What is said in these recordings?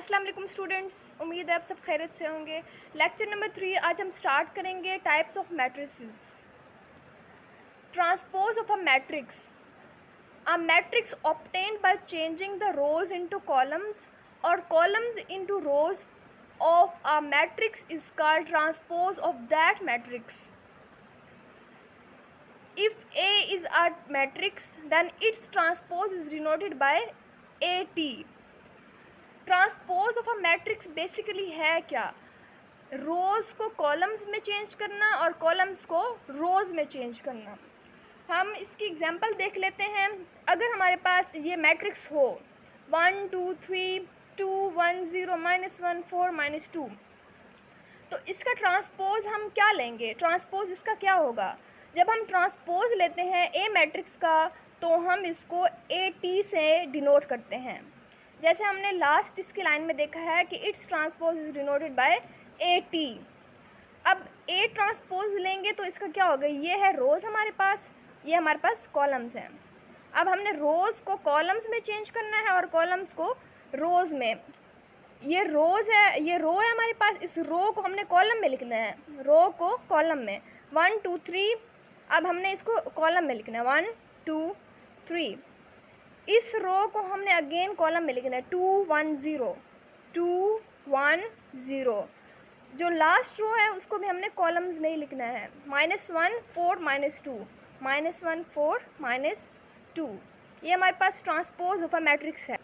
अस्सलाम वालेकुम स्टूडेंट्स, उम्मीद है आप सब खैरियत से होंगे। लेक्चर नंबर 3 आज हम स्टार्ट करेंगे types of matrices. Transpose of a matrix obtained by changing the rows into columns और columns into rows of a matrix is called transpose of that matrix. If A is a matrix, then its transpose is denoted by AT. Transpose of a matrix basically है क्या? रोज़ को columns में change करना और columns को रोज़ में change करना। हम इसकी एग्जांपल देख लेते हैं। अगर हमारे पास ये मैट्रिक्स हो 1 2 3 2 1 0 -1 4 -2, तो इसका ट्रांसपोज हम क्या लेंगे? ट्रांसपोज इसका क्या होगा? जब हम ट्रांसपोज लेते हैं ए मैट्रिक्स का तो हम इसको ए टी से डिनोट करते हैं। जैसे हमने लास्ट इसकी लाइन में देखा है कि it's transpose is denoted by A T. अब ए ट्रांसपोज लेंगे तो इसका क्या होगा? ये है रोज़ हमारे पास, ये हमारे पास कॉलम्स हैं। अब हमने रोज़ को कॉलम्स में चेंज करना है और कॉलम्स को रोज़ में। ये रोज़ है, ये रो है हमारे पास, इस रो को हमने कॉलम में लिखना है, रो को कॉलम में 1 2 3। अब हमने इसको कॉलम में लिखना है 1 2 3। इस रो को हमने अगेन कॉलम में लिखना है 2 1 0 2 1 0। जो लास्ट रो है उसको भी हमने कॉलम्स में ही लिखना है -1 4 -2 -1 4 -2। ये हमारे पास ट्रांसपोज ऑफ अ मैट्रिक्स है।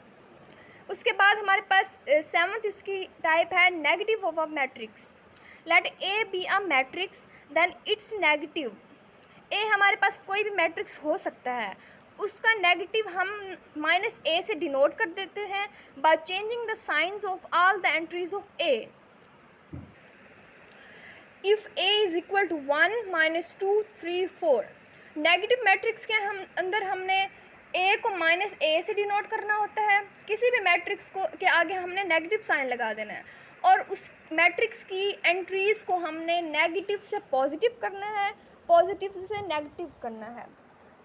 उसके बाद हमारे पास सेवंथ इसकी टाइप है negative of a matrix. Let A be a matrix then its negative. A हमारे पास कोई भी मैट्रिक्स हो सकता है, उसका नेगेटिव हम -a से डिनोट कर देते हैं by changing the signs of all the entries of A. If a is equal to 1 -2 3 4। Negative matrix के अंदर हमने a को -a से डिनोट करना होता है। किसी भी मैट्रिक्स को के आगे हमने नेगेटिव साइन लगा देना है और उस मैट्रिक्स की एंट्रीज़ को हमने नेगेटिव से पॉजिटिव करना है, पॉजिटिव से नेगेटिव करना है।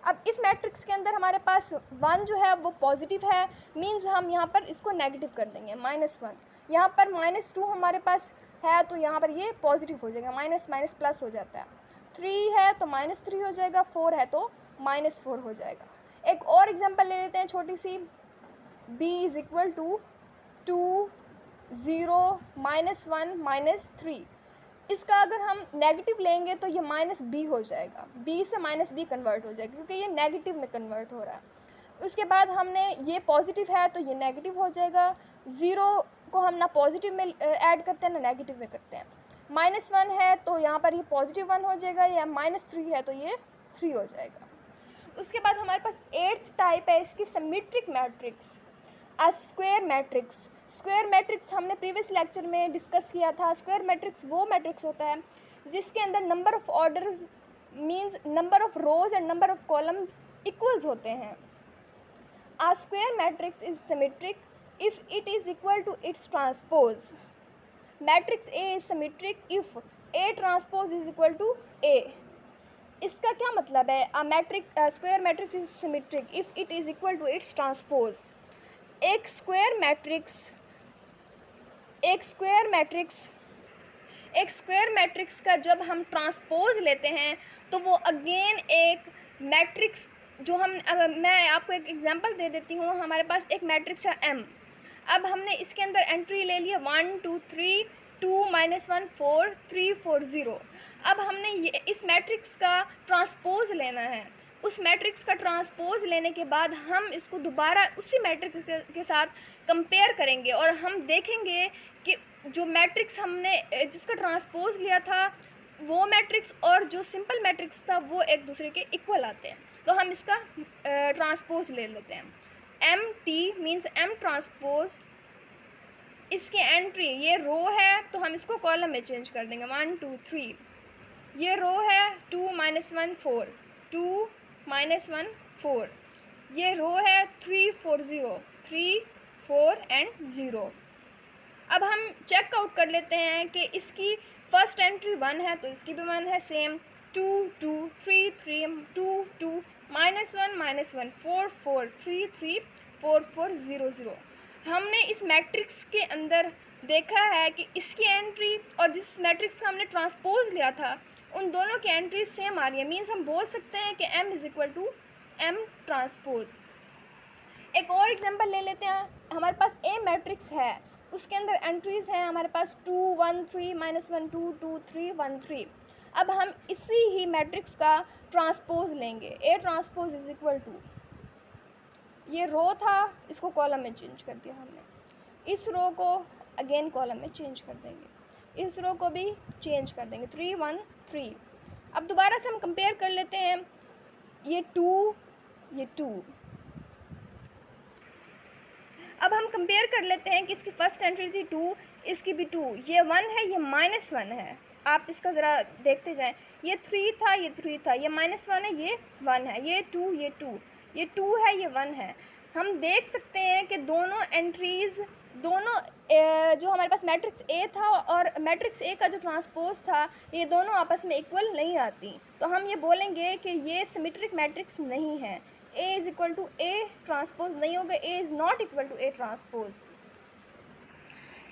अब इस मैट्रिक्स के अंदर हमारे पास 1 जो है वो पॉजिटिव है, मींस हम यहाँ पर इसको नेगेटिव कर देंगे -1। यहाँ पर -2 हमारे पास है तो यहाँ पर ये पॉजिटिव हो जाएगा, माइनस माइनस प्लस हो जाता है। 3 है तो -3 हो जाएगा, 4 है तो -4 हो जाएगा। एक और एग्जांपल ले लेते हैं छोटी सी। b is equal to 2 0 -1 -3। इसका अगर हम नेगेटिव लेंगे तो ये -b हो जाएगा, b से -b कन्वर्ट हो जाएगा क्योंकि ये नेगेटिव में कन्वर्ट हो रहा है। उसके बाद हमने ये पॉजिटिव है तो ये नेगेटिव हो जाएगा। 0 को हम ना पॉजिटिव में ऐड करते हैं ना नेगेटिव में करते हैं। -1 है तो यहाँ पर ये पॉजिटिव 1 हो जाएगा, या -3 है तो ये 3 हो जाएगा। उसके बाद हमारे पास 8th टाइप है इसकी symmetric matrix, a square matrix. Square matrix हमने प्रीवियस लेक्चर में डिस्कस किया था। स्क्वायर मैट्रिक्स वो मैट्रिक्स होता है जिसके अंदर number of orders means number of rose and number of columns equals होते हैं। A square matrix is symmetric if it is equal to its transpose. Matrix A is symmetric if A transpose is equal to A. इसका क्या मतलब है? Square matrix is symmetric if it is equal to its transpose. एक square matrix का जब हम transpose लेते हैं तो वो अगेन एक मैट्रिक्स जो मैं आपको एक एग्जांपल दे देती हूँ। हमारे पास एक मैट्रिक्स है M। अब हमने इसके अंदर एंट्री ले लिया 1 2 3 2 -1 4 3 4 0। अब हमने ये इस मैट्रिक्स का ट्रांसपोज लेना है। उस मैट्रिक्स का ट्रांसपोज लेने के बाद हम इसको दोबारा उसी मैट्रिक्स के साथ कंपेयर करेंगे और हम देखेंगे कि जो मैट्रिक्स हमने जिसका ट्रांसपोज लिया था वो मैट्रिक्स और जो सिंपल मैट्रिक्स था वो एक दूसरे के इक्वल आते हैं। तो हम इसका ट्रांसपोज ले लेते हैं। M T means M transpose. इसकी एंट्री ये रो है तो हम इसको कॉलम में चेंज कर देंगे 1 2 3। ये रो है 2 -1 4 2 -1 4। ये रो है 3 4 0 3 4 एंड 0। अब हम चेक आउट कर लेते हैं कि इसकी फर्स्ट एंट्री 1 है तो इसकी भी 1 है सेम। 2 2 3 3 2 2 -1 -1 4 4 3 3 4 4 0 0। हमने इस मैट्रिक्स के अंदर देखा है कि इसकी एंट्री और जिस मैट्रिक्स का हमने ट्रांसपोज लिया था उन दोनों की एंट्री सेम आ रही है। मीन्स हम बोल सकते हैं कि m is equal to m transpose. एक और एग्जांपल ले लेते हैं। हमारे पास A मैट्रिक्स है, उसके अंदर एंट्रीज़ हैं हमारे पास 2 1 3 -1 2 2 3 1 3। अब हम इसी ही मैट्रिक्स का ट्रांसपोज लेंगे। A transpose is equal to, ये रो था, इसको कॉलम में चेंज कर दिया हमने, इस रो को अगेन कॉलम में चेंज कर देंगे, इस रो को भी चेंज कर देंगे, 3 1 3। अब दोबारा से हम कंपेयर कर लेते हैं, ये 2 ये 2। अब हम कंपेयर कर लेते हैं कि इसकी फ़र्स्ट एंट्री थी 2, इसकी भी 2, ये 1 है, ये -1 है। आप इसका ज़रा देखते जाएं, ये 3 था, ये 3 था, ये -1 है, ये 1 है, ये 2 ये 2, ये 2 है, ये 1 है। हम देख सकते हैं कि दोनों एंट्रीज़, दोनों जो हमारे पास मैट्रिक्स A था और मैट्रिक्स A का जो ट्रांसपोज था, ये दोनों आपस में इक्वल नहीं आती। तो हम ये बोलेंगे कि ये सिमेट्रिक मैट्रिक्स नहीं है। A is equal to A transpose नहीं होगा, A is not equal to A transpose.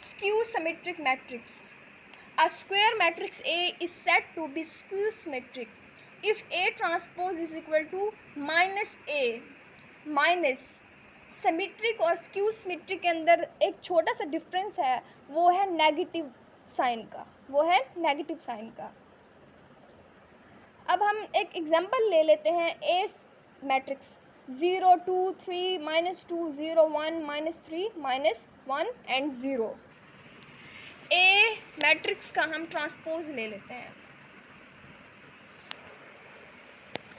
Skew symmetric matrix. A square matrix A is said to be skew symmetric if A transpose is equal to -A। Minus symmetric और skew symmetric के अंदर एक छोटा सा difference है, वो है negative sign का, वो है नेगेटिव साइन का। अब हम एक एग्जांपल ले लेते हैं। A matrix 0 2 3 -2 0 1 -3 -1 and 0। A matrix का हम ट्रांसपोज ले लेते हैं।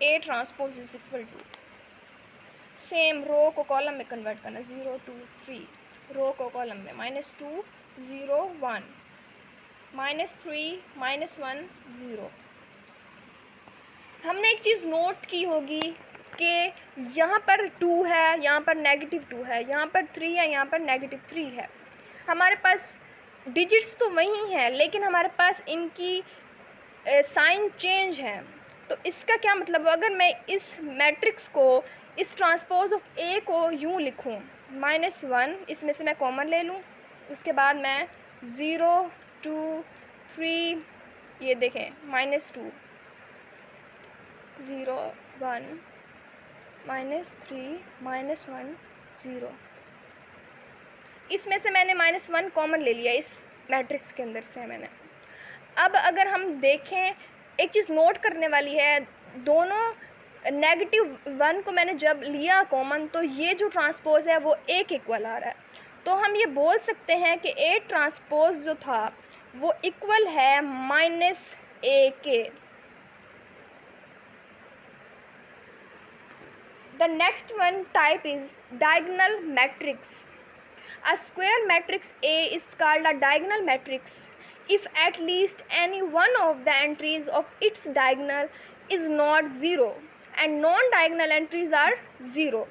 A transpose is equal to, same row को कॉलम में कन्वर्ट करना, 0 2 3, रो को कॉलम में, -2 0 1 -3 -1 0। हमने एक चीज़ नोट की होगी कि यहाँ पर 2 है, यहाँ पर -2 है, यहाँ पर 3 है, यहाँ पर -3 है। हमारे पास डिजिट्स तो वही हैं, लेकिन हमारे पास इनकी साइन चेंज है। तो इसका क्या मतलब, अगर मैं इस मैट्रिक्स को, इस ट्रांसपोज ऑफ A को यूँ लिखूँ, -1, इसमें से मैं कॉमन ले लूँ, उसके बाद मैं 0 2 3, ये देखें -2 0 1 -3 -1 0, इसमें से मैंने -1 कॉमन ले लिया, इस मैट्रिक्स के अंदर से मैंने। अब अगर हम देखें, एक चीज़ नोट करने वाली है, दोनों -1 को मैंने जब लिया कॉमन, तो ये जो ट्रांसपोज है वो A के इक्वल आ रहा है। तो हम ये बोल सकते हैं कि A ट्रांसपोज जो था वो इक्वल है -A के। The next one type is diagonal matrix. A square matrix A is called a diagonal matrix if at least any one of the entries of its diagonal is not 0 and non-diagonal entries are 0.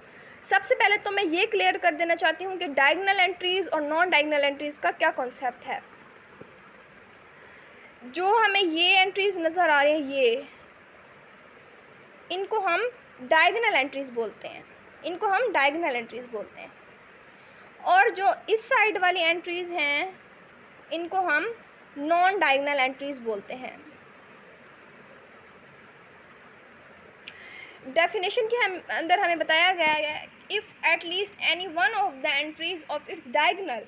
सबसे पहले तो मैं ये clear कर देना चाहती हूँ कि डायगोनल एंट्रीज़ और नॉन डायगोनल एंट्रीज़ का क्या कॉन्सेप्ट है। जो हमें ये एंट्रीज़ नज़र आ रही हैं, ये, इनको हम डायगोनल एंट्रीज़ बोलते हैं, इनको हम डायगोनल एंट्रीज़ बोलते हैं। और जो इस साइड वाली एंट्रीज़ हैं, इनको हम नॉन डायगोनल एंट्रीज़ बोलते हैं। डेफिनेशन के अंदर हमें बताया गया है, if at least any one of the entries of its diagonal,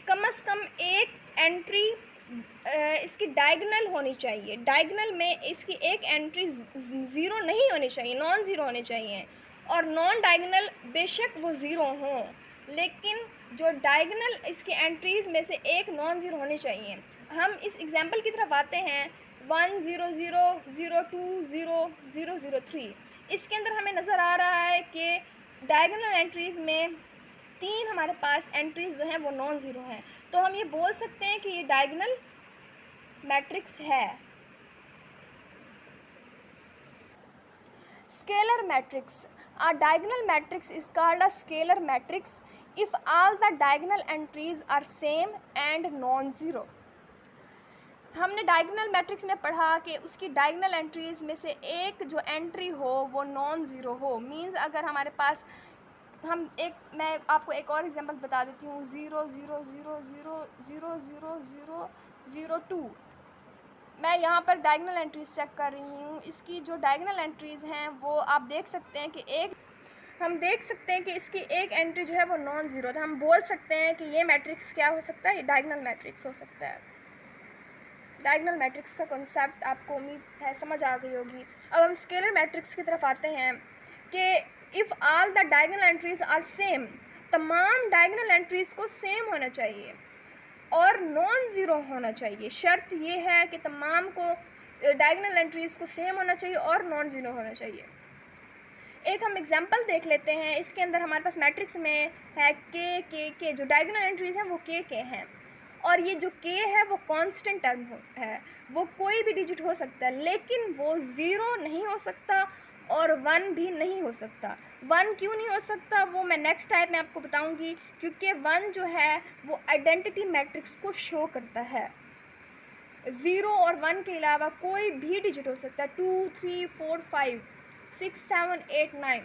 कम से कम एक एंट्री इसकी डायगोनल होनी चाहिए, डायगोनल में इसकी एक एंट्री 0 नहीं होनी चाहिए, नॉन ज़ीरो होनी चाहिए। और नॉन डायगोनल बेशक वो 0 हों, लेकिन जो डायगोनल इसकी एंट्रीज़ में से एक नॉन ज़ीरो होनी चाहिए। हम इस एग्जांपल की तरफ आते हैं, 1 0 0 0 2 0 0 0 3। इसके अंदर हमें नज़र आ रहा है कि डायगोनल एंट्रीज़ में 3 हमारे पास एंट्रीज़ जो हैं वो नॉन ज़ीरो हैं। तो हम ये बोल सकते हैं कि ये डायगोनल मैट्रिक्स है। Scalar matrix. A diagonal matrix is called a scalar matrix if all the diagonal entries are same and non-zero. हमने डायगोनल मैट्रिक्स में पढ़ा कि उसकी डायगोनल एंट्रीज़ में से एक जो एंट्री हो वो नॉन ज़ीरो हो। मींस अगर हमारे पास मैं आपको एक और एग्जांपल बता देती हूँ। 0 0 0 0 0 0 0 0 2। मैं यहाँ पर डायगोनल एंट्रीज चेक कर रही हूँ। इसकी जो डायगोनल एंट्रीज़ हैं वो आप देख सकते हैं कि हम देख सकते हैं कि इसकी एक एंट्री जो है वो नॉन ज़ीरो था। हम बोल सकते हैं कि ये मैट्रिक्स क्या हो सकता है, ये डायगोनल मैट्रिक्स हो सकता है। डायगोनल मैट्रिक्स का कॉन्सेप्ट आपको उम्मीद है समझ आ गई होगी। अब हम स्केलर मैट्रिक्स की तरफ आते हैं कि if all the diagonal entries are same, तमाम डायगोनल एंट्रीज़ को सेम होना चाहिए और नॉन ज़ीरो होना चाहिए। शर्त ये है कि तमाम को डायगोनल एंट्रीज़ को सेम होना चाहिए और नॉन ज़ीरो होना चाहिए। एक हम एग्जांपल देख लेते हैं। इसके अंदर हमारे पास मैट्रिक्स में है के जो डायगोनल एंट्रीज़ हैं वो के हैं, और ये जो के है वो कांस्टेंट टर्म है, वो कोई भी डिजिट हो सकता है, लेकिन वो ज़ीरो नहीं हो सकता और 1 भी नहीं हो सकता। 1 क्यों नहीं हो सकता वो मैं नेक्स्ट टाइप में आपको बताऊंगी, क्योंकि 1 जो है वो आइडेंटिटी मैट्रिक्स को शो करता है। 0 और 1 के अलावा कोई भी डिजिट हो सकता है। 2 3 4 5 6 7 8 9।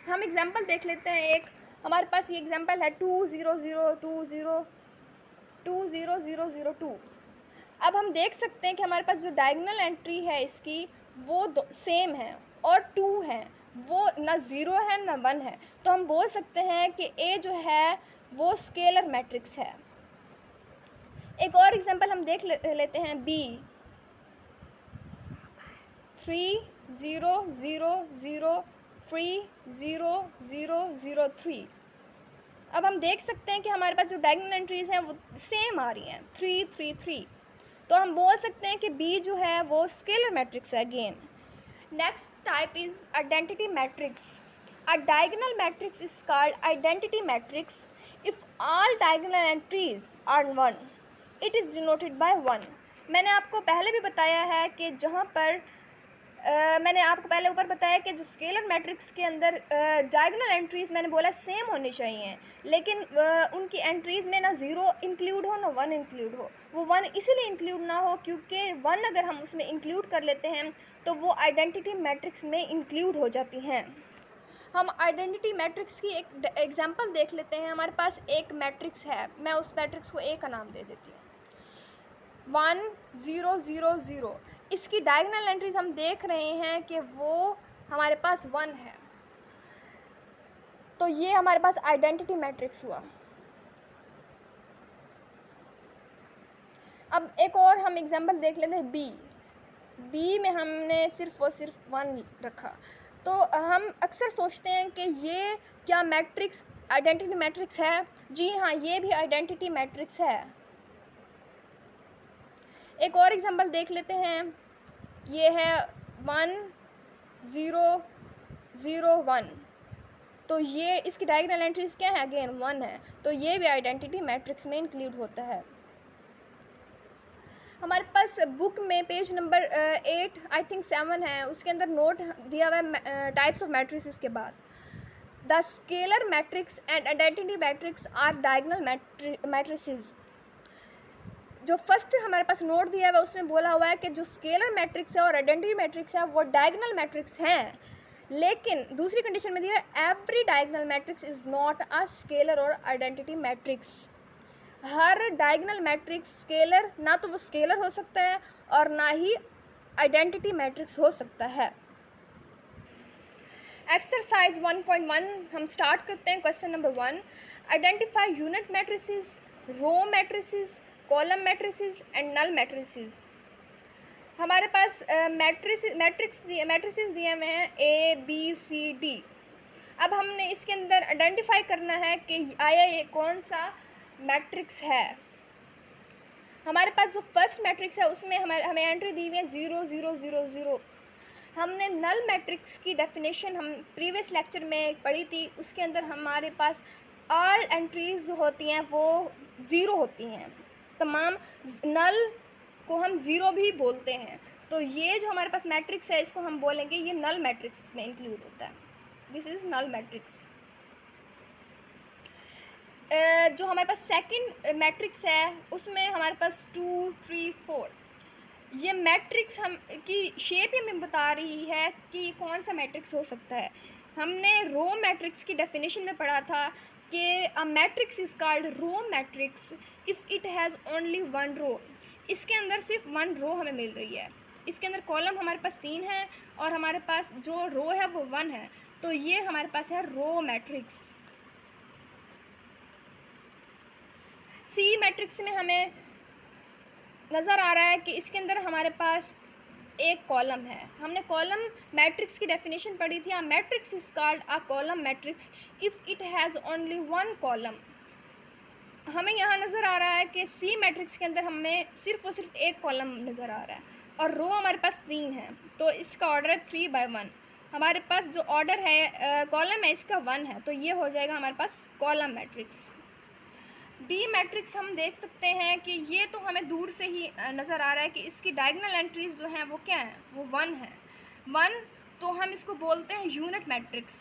हम एग्जांपल देख लेते हैं। एक हमारे पास ये एग्जांपल है 2 0 0 2 0 2 0 0 0 2। अब हम देख सकते हैं कि हमारे पास जो डायगोनल एंट्री है इसकी वो सेम है और 2 है, वो ना 0 है ना 1 है। तो हम बोल सकते हैं कि ए जो है वो स्केलर मैट्रिक्स है। एक और एग्जांपल हम देख लेते हैं। बी 3 0 0 0 3 0 0 0 3। अब हम देख सकते हैं कि हमारे पास जो डायगोनल एंट्रीज़ हैं वो सेम आ रही हैं, 3 3 3। तो हम बोल सकते हैं कि बी जो है वो स्केलर मैट्रिक्स है again. Next type is identity matrix. A diagonal matrix is called identity matrix if all diagonal entries are 1, it is denoted by 1। मैंने आपको पहले भी बताया है कि जहाँ पर मैंने आपको पहले ऊपर बताया कि जो स्केलर मैट्रिक्स के अंदर डायगोनल एंट्रीज़ मैंने बोला सेम होनी चाहिए, लेकिन उनकी एंट्रीज़ में ना 0 इंक्लूड हो ना 1 इंक्लूड हो। वो 1 इसीलिए इंक्लूड ना हो क्योंकि 1 अगर हम उसमें इंक्लूड कर लेते हैं तो वो आइडेंटिटी मैट्रिक्स में इंक्लूड हो जाती हैं। हम आइडेंटिटी मैट्रिक्स की एक एग्जांपल देख लेते हैं। हमारे पास एक मैट्रिक्स है, मैं उस मैट्रिक्स को ए का नाम दे देती हूँ। 1 0 0 0। इसकी डायगोनल एंट्रीज हम देख रहे हैं कि वो हमारे पास 1 है, तो ये हमारे पास आइडेंटिटी मैट्रिक्स हुआ। अब एक और हम एग्जांपल देख लेते हैं। बी में हमने सिर्फ और सिर्फ 1 रखा। तो हम अक्सर सोचते हैं कि ये क्या मैट्रिक्स आइडेंटिटी मैट्रिक्स है? जी हाँ, ये भी आइडेंटिटी मैट्रिक्स है। एक और एग्जांपल देख लेते हैं। ये है 1 0 0 1। तो ये इसकी डायगोनल एंट्रीज क्या है? अगेन 1 है, तो ये भी आइडेंटिटी मैट्रिक्स में इंक्लूड होता है। हमारे पास बुक में पेज नंबर 8 आई थिंक 7 है, उसके अंदर नोट दिया हुआ है टाइप्स ऑफ मैट्रिसेस के बाद। The scalar matrix and identity matrix are diagonal matrices. जो फर्स्ट हमारे पास नोट दिया हुआ है उसमें बोला हुआ है कि जो स्केलर मैट्रिक्स है और आइडेंटिटी मैट्रिक्स है वो डायगोनल मैट्रिक्स हैं, लेकिन दूसरी कंडीशन में दिया है every diagonal matrix is not a scalar और आइडेंटिटी मैट्रिक्स। हर डायगोनल मैट्रिक्स स्केलर ना तो वो स्केलर हो सकता है और ना ही आइडेंटिटी मैट्रिक्स हो सकता है। एक्सरसाइज 1.1 हम स्टार्ट करते हैं। Question number 1, identify unit matrices, row matrices, column matrices and null matrices. हमारे पास मैट्रिसेस दिए हुए हैं ए बी सी डी। अब हमने इसके अंदर आइडेंटिफाई करना है कि आया ये कौन सा मैट्रिक्स है। हमारे पास जो फर्स्ट मैट्रिक्स है उसमें हमें एंट्री दी हुई है 0 0 0 0। हमने नल मैट्रिक्स की डेफिनेशन हम प्रीवियस लेक्चर में पढ़ी थी, उसके अंदर हमारे पास ऑल एंट्रीज जो होती हैं वो 0 होती हैं। तमाम नल को हम 0 भी बोलते हैं। तो ये जो हमारे पास मैट्रिक्स है इसको हम बोलेंगे ये नल मैट्रिक्स में इंक्लूड होता है। This is null matrix. जो हमारे पास सेकंड मैट्रिक्स है उसमें हमारे पास 2 3 4। ये मैट्रिक्स हम की शेप ही हमें बता रही है कि कौन सा मैट्रिक्स हो सकता है। हमने रो मैट्रिक्स की डेफिनेशन में पढ़ा था कि a matrix is called row matrix if it has only one row. इसके अंदर सिर्फ वन रो हमें मिल रही है, इसके अंदर कॉलम हमारे पास 3 है और हमारे पास जो रो है वो 1 है, तो ये हमारे पास है रो मैट्रिक्स। सी मैट्रिक्स में हमें नज़र आ रहा है कि इसके अंदर हमारे पास एक कॉलम है। हमने कॉलम मैट्रिक्स की डेफिनेशन पढ़ी थी, a matrix is called a column matrix if it has only one column. हमें यहाँ नज़र आ रहा है कि सी मैट्रिक्स के अंदर हमें सिर्फ और सिर्फ एक कॉलम नज़र आ रहा है और रो हमारे पास 3 है, तो इसका ऑर्डर है 3/1। हमारे पास जो ऑर्डर है कॉलम है इसका 1 है, तो ये हो जाएगा हमारे पास कॉलम मैट्रिक्स। डी मैट्रिक्स हम देख सकते हैं कि ये तो हमें दूर से ही नज़र आ रहा है कि इसकी डायगोनल एंट्रीज जो हैं वो क्या हैं, वो 1 है। 1 तो हम इसको बोलते हैं यूनिट मैट्रिक्स।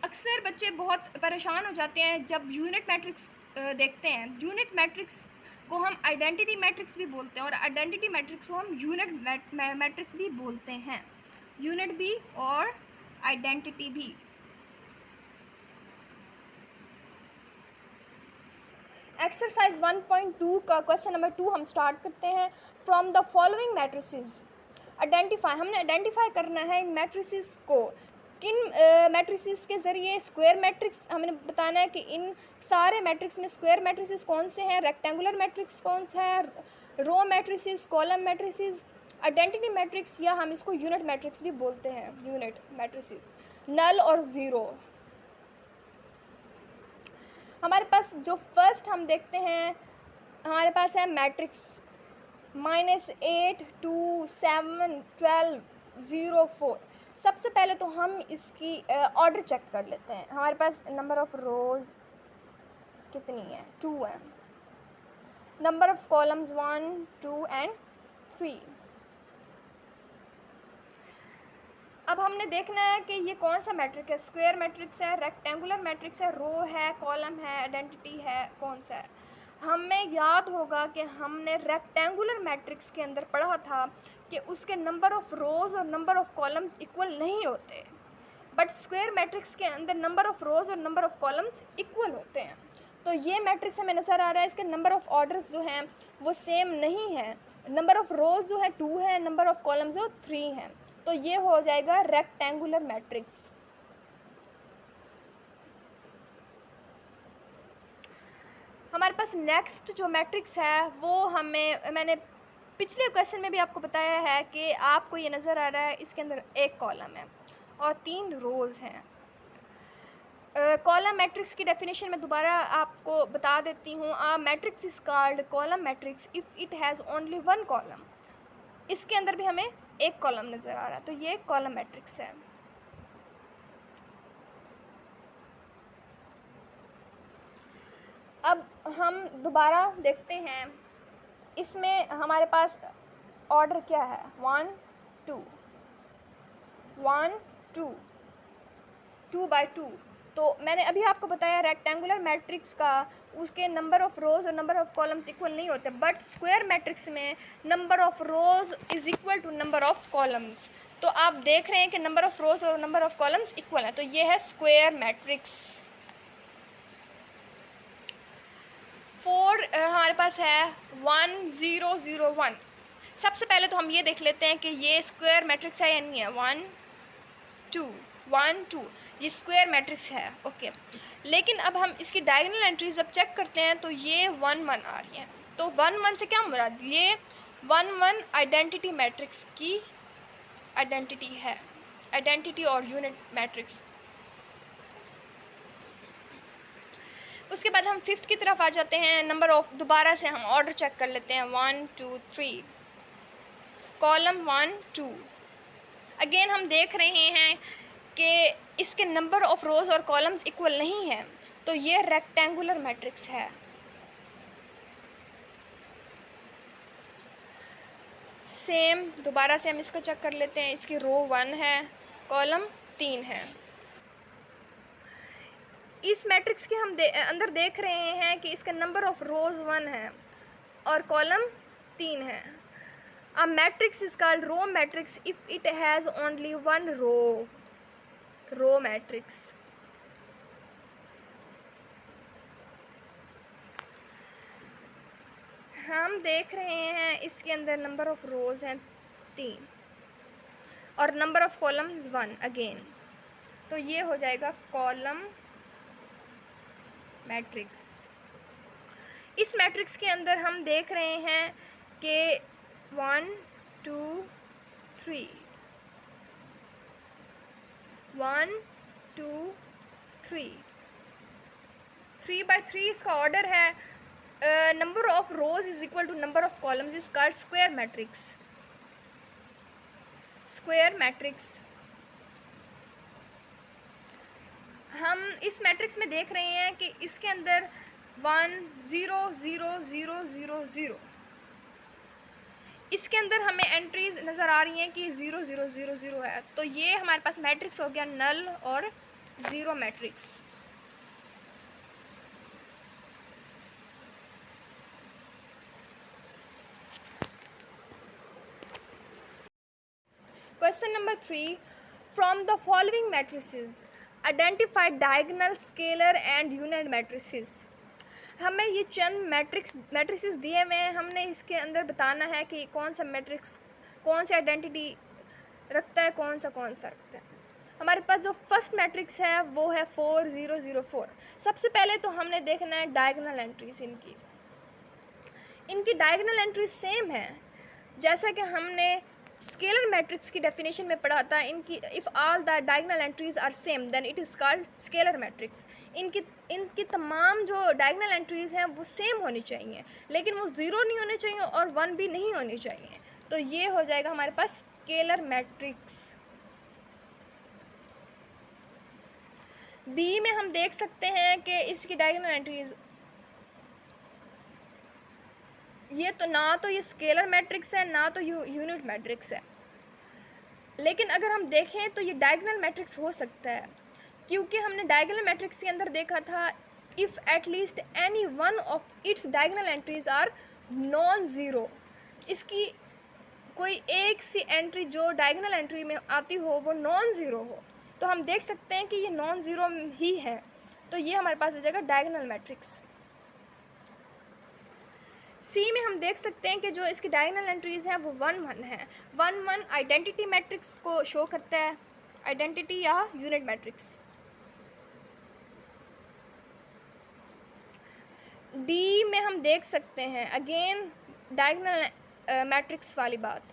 अक्सर बच्चे बहुत परेशान हो जाते हैं जब यूनिट मैट्रिक्स देखते हैं। यूनिट मैट्रिक्स को हम आइडेंटिटी मैट्रिक्स भी बोलते हैं और आइडेंटिटी मैट्रिक्स को हम यूनिट मैट्रिक्स भी बोलते हैं, यूनिट भी और आइडेंटिटी भी। एक्सरसाइज 1.2 का क्वेश्चन नंबर 2 हम स्टार्ट करते हैं। From the following matrices identify, हमने आइडेंटिफाई करना है इन मैट्रिसेस को। किन मैट्रिसेस के ज़रिए स्क्वायर मैट्रिक्स हमने बताना है कि इन सारे मैट्रिक्स में स्क्वायर मैट्रिसेस कौन से हैं, रेक्टेंगुलर मैट्रिक्स कौन सा है, row matrices, column matrices, identity matrix या हम इसको यूनिट मैट्रिक्स भी बोलते हैं, यूनिट मैट्रिसेस, नल और ज़ीरो। हमारे पास जो फर्स्ट हम देखते हैं, हमारे पास है मैट्रिक्स -8 2 7 12 0 4। सबसे पहले तो हम इसकी ऑर्डर चेक कर लेते हैं। हमारे पास नंबर ऑफ़ रोज़ कितनी है, 2 है। Number of columns 1 2 and 3। अब हमने देखना है कि ये कौन सा मैट्रिक है, स्क्वायर मैट्रिक्स है, रेक्टेंगुलर मैट्रिक्स है, रो है, कॉलम है, आइडेंटिटी है, कौन सा है। हमें याद होगा कि हमने रेक्टेंगुलर मैट्रिक्स के अंदर पढ़ा था कि उसके नंबर ऑफ़ रोज़ और नंबर ऑफ़ कॉलम्स इक्वल नहीं होते, बट स्क्वायर मैट्रिक्स के अंदर नंबर ऑफ़ रोज़ और नंबर ऑफ़ कॉलम्स इक्वल होते हैं। तो ये मैट्रिक्स हमें नज़र आ रहा है, इसके नंबर ऑफ़ ऑर्डर्स जो हैं वो सेम नहीं है। नंबर ऑफ़ रोज़ जो है 2 है, नंबर ऑफ़ कॉलम्स जो 3 हैं, तो ये हो जाएगा रेक्टेंगुलर मैट्रिक्स। हमारे पास नेक्स्ट जो मैट्रिक्स है वो मैंने पिछले क्वेश्चन में भी आपको बताया है कि आपको ये नज़र आ रहा है, इसके अंदर एक कॉलम है और 3 रोज़ हैं। कॉलम मैट्रिक्स की डेफिनेशन में दोबारा आपको बता देती हूँ। Matrix is called column matrix if it has only one column. इसके अंदर भी हमें एक कॉलम नज़र आ रहा है, तो ये कॉलम मैट्रिक्स है। अब हम दोबारा देखते हैं, इसमें हमारे पास ऑर्डर क्या है, 1 2 1 2 2/2। तो मैंने अभी आपको बताया रेक्टेंगुलर मैट्रिक्स का उसके नंबर ऑफ़ रोज़ और नंबर ऑफ़ कॉलम्स इक्वल नहीं होते, बट स्क्वायर मैट्रिक्स में number of rows is equal to number of columns. तो आप देख रहे हैं कि नंबर ऑफ़ रोज़ और नंबर ऑफ़ कॉलम्स इक्वल है, तो ये है स्क्वायर मैट्रिक्स। 4 हमारे पास है 1 0 0 1। सबसे पहले तो हम ये देख लेते हैं कि ये स्क्वायर मैट्रिक्स है या नहीं है। 1 2 1 2 ये स्क्वायर मैट्रिक्स है, ओके। लेकिन अब हम इसकी डायगोनल एंट्रीज जब चेक करते हैं तो ये 1 1 आ रही हैं। तो 1 1 से क्या मुराद, ये 1 1 आइडेंटिटी मैट्रिक्स की आइडेंटिटी है, आइडेंटिटी और यूनिट मैट्रिक्स। उसके बाद हम 5th की तरफ आ जाते हैं। नंबर ऑफ दोबारा से हम ऑर्डर चेक कर लेते हैं, 1 2 3, कॉलम 1 2। अगेन हम देख रहे हैं कि इसके नंबर ऑफ़ रोज़ और कॉलम्स इक्वल नहीं है, तो ये रेक्टेंगुलर मैट्रिक्स है। सेम दोबारा से हम इसको चेक कर लेते हैं, इसकी रो 1 है, कॉलम 3 है। इस मैट्रिक्स के हम अंदर देख रहे हैं कि इसका नंबर ऑफ़ रोज़ 1 है और कॉलम 3 है। A matrix is called row matrix if it has only one row. Row matrix. हम देख रहे हैं इसके अंदर नंबर ऑफ रोज हैं 3 और नंबर ऑफ कॉलम्स 1 अगेन, तो ये हो जाएगा कॉलम मैट्रिक्स। इस मैट्रिक्स के अंदर हम देख रहे हैं कि 1 2 3 1 2 3 3 बाई 3 इसका ऑर्डर है। Number of rows is equal to number of columns is called square matrix. Square matrix हम इस मैट्रिक्स में देख रहे हैं कि इसके अंदर 1 0 0 0 0 0, इसके अंदर हमें एंट्रीज नज़र आ रही हैं कि 0 0 0 0 है, तो ये हमारे पास मैट्रिक्स हो गया नल और zero matrix. Question number 3, from the following matrices identify diagonal, scalar and unit matrices. हमें ये चंद मैट्रिसेस दिए हुए हैं, हमने इसके अंदर बताना है कि कौन सा मैट्रिक्स कौन सी आइडेंटिटी रखता है, कौन सा रखता है। हमारे पास जो फर्स्ट मैट्रिक्स है वो है 4 0 0 4। सबसे पहले तो हमने देखना है डायगोनल एंट्रीज। इनकी डायगोनल एंट्रीज सेम है जैसा कि हमने स्केलर मैट्रिक्स की डेफिनेशन में पढ़ा था। इनकी if all the diagonal entries are same then it is called scalar matrix. इनकी तमाम जो डायगोनल एंट्रीज हैं वो सेम होनी चाहिए, लेकिन वो 0 नहीं होने चाहिए और 1 भी नहीं होनी चाहिए, तो ये हो जाएगा हमारे पास स्केलर मैट्रिक्स। बी में हम देख सकते हैं कि इसकी डायगोनल एंट्रीज ये तो ना तो ये स्केलर मैट्रिक्स है ना तो यूनिट मैट्रिक्स है, लेकिन अगर हम देखें तो ये डायगोनल मैट्रिक्स हो सकता है, क्योंकि हमने डायगोनल मैट्रिक्स के अंदर देखा था if at least any one of its diagonal entries are non zero. इसकी कोई एक सी एंट्री जो डायगोनल एंट्री में आती हो वो नॉन ज़ीरो हो, तो हम देख सकते हैं कि ये नॉन ज़ीरो ही है, तो ये हमारे पास हो जाएगा डायगोनल मैट्रिक्स। सी में हम देख सकते हैं कि जो इसकी डायगोनल एंट्रीज हैं वो 1 1 है। 1 1 आइडेंटिटी मैट्रिक्स को शो करता है, आइडेंटिटी या यूनिट मैट्रिक्स। डी में हम देख सकते हैं अगेन डायगोनल मैट्रिक्स वाली बात,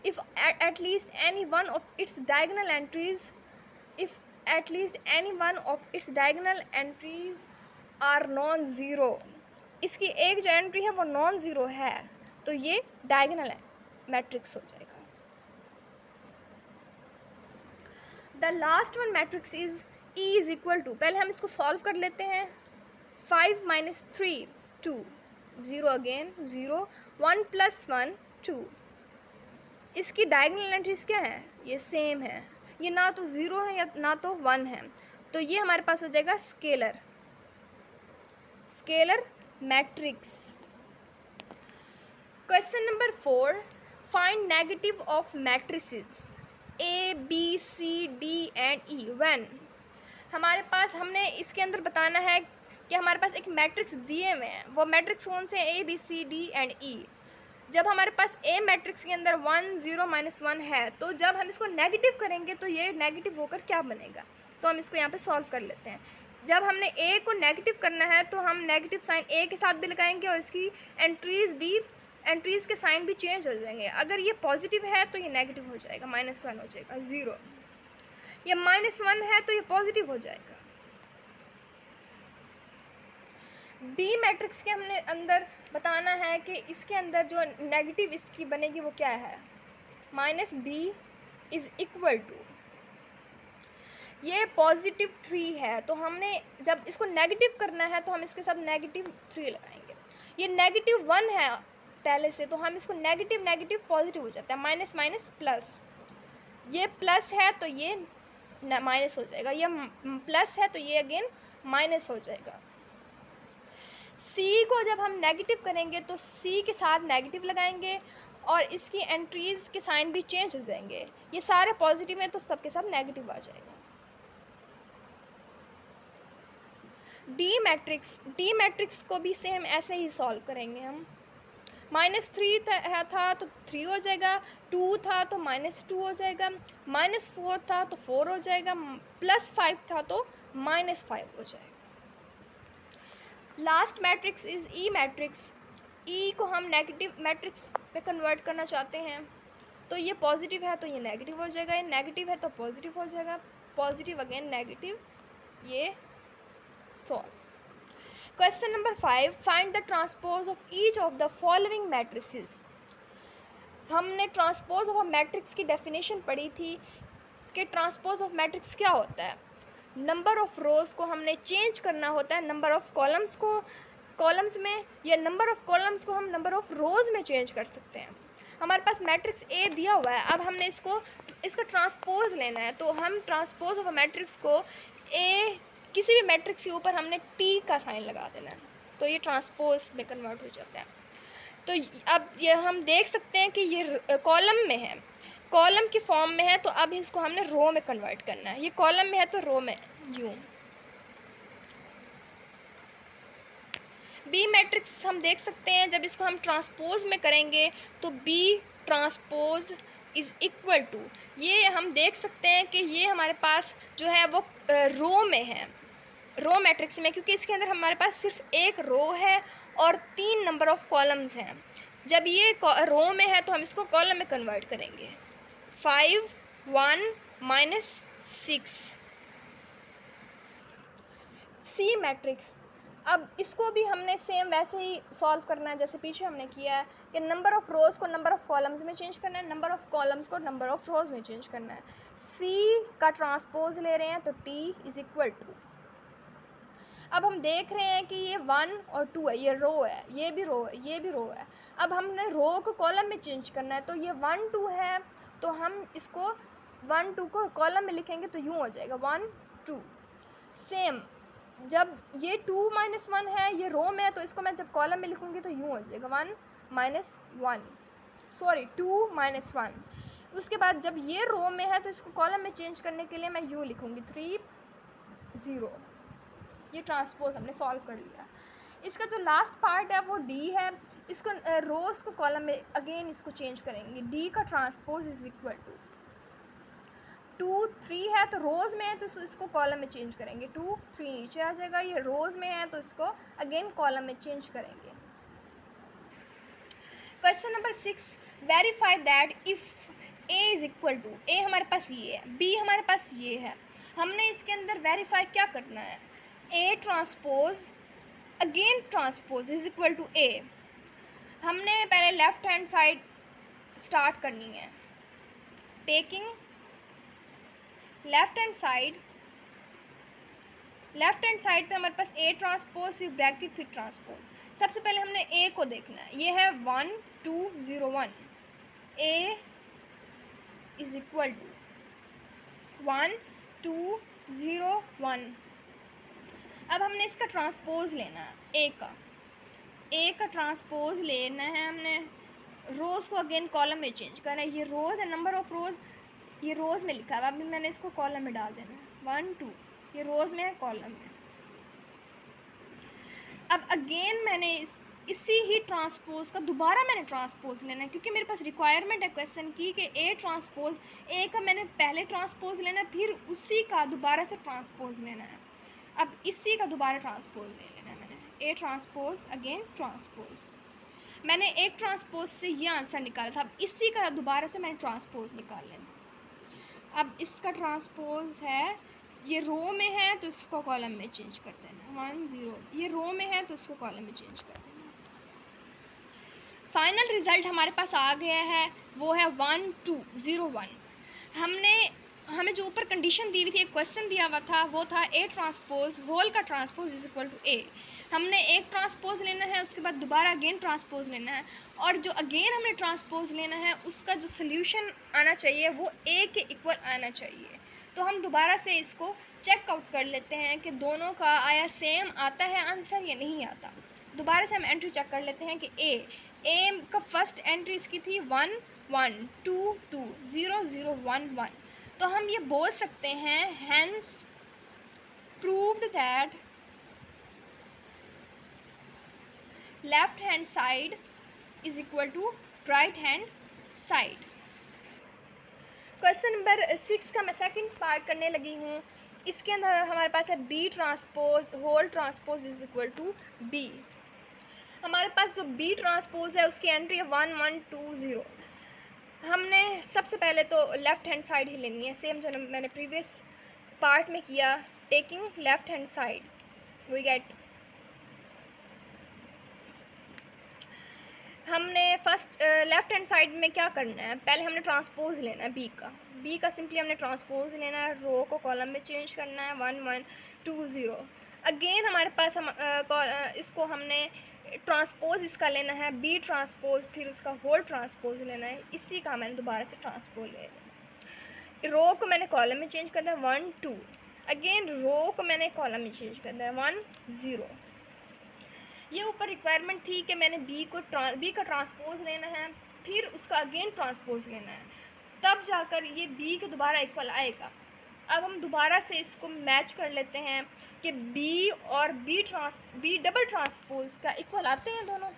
if at least any one of its diagonal entries are non zero. इसकी एक जो एंट्री है वो नॉन ज़ीरो है, तो ये डायगोनल मैट्रिक्स हो जाएगा। The last one matrix is E is equal to, पहले हम इसको सॉल्व कर लेते हैं। 5 - 3 2 0 अगेन 0 1 + 1 2। इसकी डायगोनल एंट्रीज क्या है, ये सेम है, ये ना तो 0 है या ना तो 1 है, तो ये हमारे पास हो जाएगा scalar matrix. Question number 4, find negative of matrices A B C D and E when. हमारे पास हमने इसके अंदर बताना है कि हमारे पास एक मैट्रिक्स दिए हुए हैं, वो मैट्रिक्स कौन से A B C D and E। जब हमारे पास A मैट्रिक्स के अंदर 1 0 -1 है, तो जब हम इसको नेगेटिव करेंगे तो ये नेगेटिव होकर क्या बनेगा, तो हम इसको यहाँ पे सॉल्व कर लेते हैं। जब हमने A को नेगेटिव करना है तो हम नेगेटिव साइन A के साथ भी लगाएंगे और इसकी एंट्रीज़ के साइन भी चेंज हो जाएंगे। अगर ये पॉजिटिव है तो ये नेगेटिव हो जाएगा, -1 हो जाएगा 0। ये -1 है तो ये पॉजिटिव हो जाएगा। बी मैट्रिक्स के हमने अंदर बताना है कि इसके अंदर जो नेगेटिव इसकी बनेगी वो क्या है, -b इज़ इक्वल टू, ये +3 है, तो हमने जब इसको नेगेटिव करना है तो हम इसके साथ -3 लगाएंगे। ये -1 है पहले से, तो हम इसको नेगेटिव पॉजिटिव हो जाता है, माइनस माइनस प्लस। ये प्लस है तो ये माइनस हो जाएगा, ये प्लस है तो ये अगेन माइनस हो जाएगा। सी को जब हम नेगेटिव करेंगे तो सी के साथ नेगेटिव लगाएंगे और इसकी एंट्रीज़ के साइन भी चेंज हो जाएंगे। ये सारे पॉजिटिव हैं तो सबके साथ नेगेटिव आ जाएगा। डी मैट्रिक्स को भी सेम ऐसे ही सॉल्व करेंगे हम। -3 था तो 3 हो जाएगा, 2 था तो -2 हो जाएगा, -4 था तो 4 हो जाएगा, +5 था तो -5 हो जाएगा। Last matrix is E matrix. E को हम नेगेटिव मैट्रिक्स पे कन्वर्ट करना चाहते हैं, तो ये पॉजिटिव है तो ये नेगेटिव हो जाएगा, ये नेगेटिव है तो पॉजिटिव हो जाएगा, पॉजिटिव अगेन नेगेटिव, ये solve. Question number 5, find the transpose of each of the following matrices. हमने ट्रांसपोज ऑफ मैट्रिक्स की डेफिनेशन पढ़ी थी कि ट्रांसपोज ऑफ मैट्रिक्स क्या होता है। नंबर ऑफ़ रोज़ को हमने चेंज करना होता है नंबर ऑफ़ कॉलम्स को, कॉलम्स में, या नंबर ऑफ़ कॉलम्स को हम नंबर ऑफ़ रोज़ में चेंज कर सकते हैं। हमारे पास मैट्रिक्स ए दिया हुआ है, अब हमने इसका ट्रांसपोज लेना है, तो हम ट्रांसपोज ऑफ मैट्रिक्स को ए किसी भी मैट्रिक्स के ऊपर हमने टी का साइन लगा देना है, तो ये ट्रांसपोज में कन्वर्ट हो जाता है। तो अब ये हम देख सकते हैं कि ये कॉलम में है, कॉलम की फॉर्म में है, तो अब इसको हमने रो में कन्वर्ट करना है। ये कॉलम में है तो रो में यूँ। बी मैट्रिक्स हम देख सकते हैं, जब इसको हम ट्रांसपोज में करेंगे तो B transpose is equal to, ये हम देख सकते हैं कि ये हमारे पास जो है वो रो में है, रो मैट्रिक्स में, क्योंकि इसके अंदर हमारे पास सिर्फ एक रो है और 3 नंबर ऑफ़ कॉलम्स हैं। जब ये रो में है तो हम इसको कॉलम में कन्वर्ट करेंगे। 5 1 -6। सी मैट्रिक्स, अब इसको भी हमने सेम वैसे ही सॉल्व करना है जैसे पीछे हमने किया है कि नंबर ऑफ़ रोज़ को नंबर ऑफ़ कॉलम्स में चेंज करना है, नंबर ऑफ़ कॉलम्स को नंबर ऑफ़ रोज़ में चेंज करना है। सी का ट्रांसपोज ले रहे हैं तो टी इज़ इक्वल टू, अब हम देख रहे हैं कि ये 1 और 2 है, ये रो है, ये भी रो है, ये भी रो है। अब हमने रो को कॉलम में चेंज करना है, तो ये 1 2 है, तो हम इसको 1 2 को कॉलम में लिखेंगे तो यूँ हो जाएगा 1 2। सेम जब ये 2 -1 है, ये रो में है, तो इसको मैं जब कॉलम में लिखूँगी तो यूँ हो जाएगा 1 -1, सॉरी 2 -1। उसके बाद जब ये रो में है तो इसको कॉलम में चेंज करने के लिए मैं यूँ लिखूँगी 3 0। ये ट्रांसपोज हमने सॉल्व कर लिया। इसका जो लास्ट पार्ट है वो डी है, इसको रोज़ को कॉलम में अगेन इसको चेंज करेंगे। डी का ट्रांसपोज इज़ इक्वल टू 2 3 है तो रोज़ में है तो इसको कॉलम में चेंज करेंगे, 2 3 नीचे आ जाएगा, ये रोज़ में है तो इसको अगेन कॉलम में चेंज करेंगे। Question number 6, verify that if A is equal to, A हमारे पास ये है, बी हमारे पास ये है, हमने इसके अंदर वेरीफाई क्या करना है, A transpose again transpose is equal to A. हमने पहले लेफ़्ट हैंड साइड स्टार्ट करनी है, टेकिंग लेफ़्ट हैंड साइड पे हमारे पास ए ट्रांसपोज फिर ब्रैकेट फिर ट्रांसपोज। सबसे पहले हमने ए को देखना है, ये है 1 2 0 1, ए इज इक्वल टू 1 2 0 1। अब हमने इसका ट्रांसपोज लेना है, ए का ट्रांसपोज लेना है हमने, रोज़ को अगेन कॉलम में चेंज करना है, ये रोज़ है, नंबर ऑफ़ रोज़ ये रोज़ में लिखा है, अब मैंने इसको कॉलम में डाल देना है 1 2, ये रोज़ में है कॉलम में। अब अगेन मैंने इसी ही ट्रांसपोज का दोबारा मैंने ट्रांसपोज लेना है, क्योंकि मेरे पास रिक्वायरमेंट है क्वेश्चन की कि ए ट्रांसपोज, ए का मैंने पहले ट्रांसपोज लेना है, फिर उसी का दोबारा से ट्रांसपोज लेना है। अब इसी का दोबारा ट्रांसपोज ले लेना है मैंने, ए ट्रांसपोज अगेन ट्रांसपोज। मैंने एक ट्रांसपोज से ये आंसर निकाला था, अब इसी का दोबारा से मैंने ट्रांसपोज निकाल लेना। अब इसका ट्रांसपोज है, ये रो में है तो इसको कॉलम में चेंज कर देना 1 0, ये रो में है तो इसको कॉलम में चेंज कर देना। फाइनल रिज़ल्ट हमारे पास आ गया है, वो है 1 2 0 1। हमें जो ऊपर कंडीशन दी हुई थी, एक क्वेश्चन दिया हुआ था, वो था ए ट्रांसपोज होल का transpose is equal to A. हमने एक ट्रांसपोज लेना है, उसके बाद दोबारा अगेन ट्रांसपोज लेना है, और जो अगेन हमने ट्रांसपोज लेना है उसका जो सोल्यूशन आना चाहिए वो ए के इक्वल आना चाहिए। तो हम दोबारा से इसको चेक आउट कर लेते हैं कि दोनों का आया सेम आता है आंसर या नहीं आता। दोबारा से हम एंट्री चेक कर लेते हैं कि ए का फर्स्ट एंट्री इसकी थी 1 1 2 2 0 0 1 1। तो हम ये बोल सकते हैं, hence proved that left hand side is equal to right hand side. Question number 6 का मैं सेकंड पार्ट करने लगी हूँ। इसके अंदर हमारे पास है B transpose whole transpose is equal to B. हमारे पास जो बी ट्रांसपोज है उसकी एंट्री है 1 1 2 0। हमने सबसे पहले तो लेफ़्ट हैंड साइड ही लेनी है, सेम जो मैंने प्रीवियस पार्ट में किया। Taking left hand side we get, हमने फर्स्ट लेफ़्ट हैंड साइड में क्या करना है, पहले हमने ट्रांसपोज लेना है बी का सिंपली हमने ट्रांसपोज लेना है, रो को कॉलम में चेंज करना है 1 1 2 0। अगेन हमारे पास इसको हमने ट्रांसपोज इसका लेना है बी ट्रांसपोज, फिर उसका होल ट्रांसपोज लेना है, इसी का मैंने दोबारा से ट्रांसपोज लेना। रो को मैंने कॉलम में चेंज करना है 1 2, अगेन रो को मैंने कॉलम में चेंज करना है 1 0। ये ऊपर रिक्वायरमेंट थी कि मैंने बी का ट्रांसपोज लेना है, फिर उसका अगेन ट्रांसपोज लेना है, तब जाकर ये बी के दोबारा इक्वल आएगा। अब हम दोबारा से इसको मैच कर लेते हैं कि बी और बी डबल ट्रांसपोज का इक्वल आते हैं दोनों,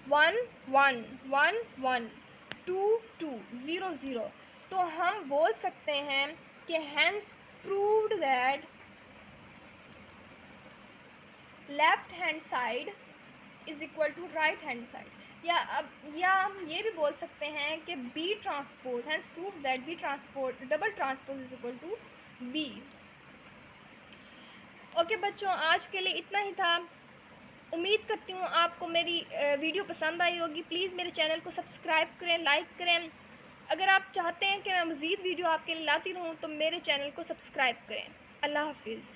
1 1 1 1 2 2 0 0। तो हम बोल सकते हैं कि hence proved that left hand side is equal to right hand side. या हम ये भी बोल सकते हैं कि B transpose hence proved that B transpose double transpose is equal to B. Okay बच्चों, आज के लिए इतना ही था। उम्मीद करती हूँ आपको मेरी वीडियो पसंद आई होगी। प्लीज़ मेरे चैनल को सब्सक्राइब करें, लाइक करें। अगर आप चाहते हैं कि मैं मज़ीद वीडियो आपके लिए लाती रहूँ तो मेरे चैनल को सब्सक्राइब करें। अल्लाह हाफिज़।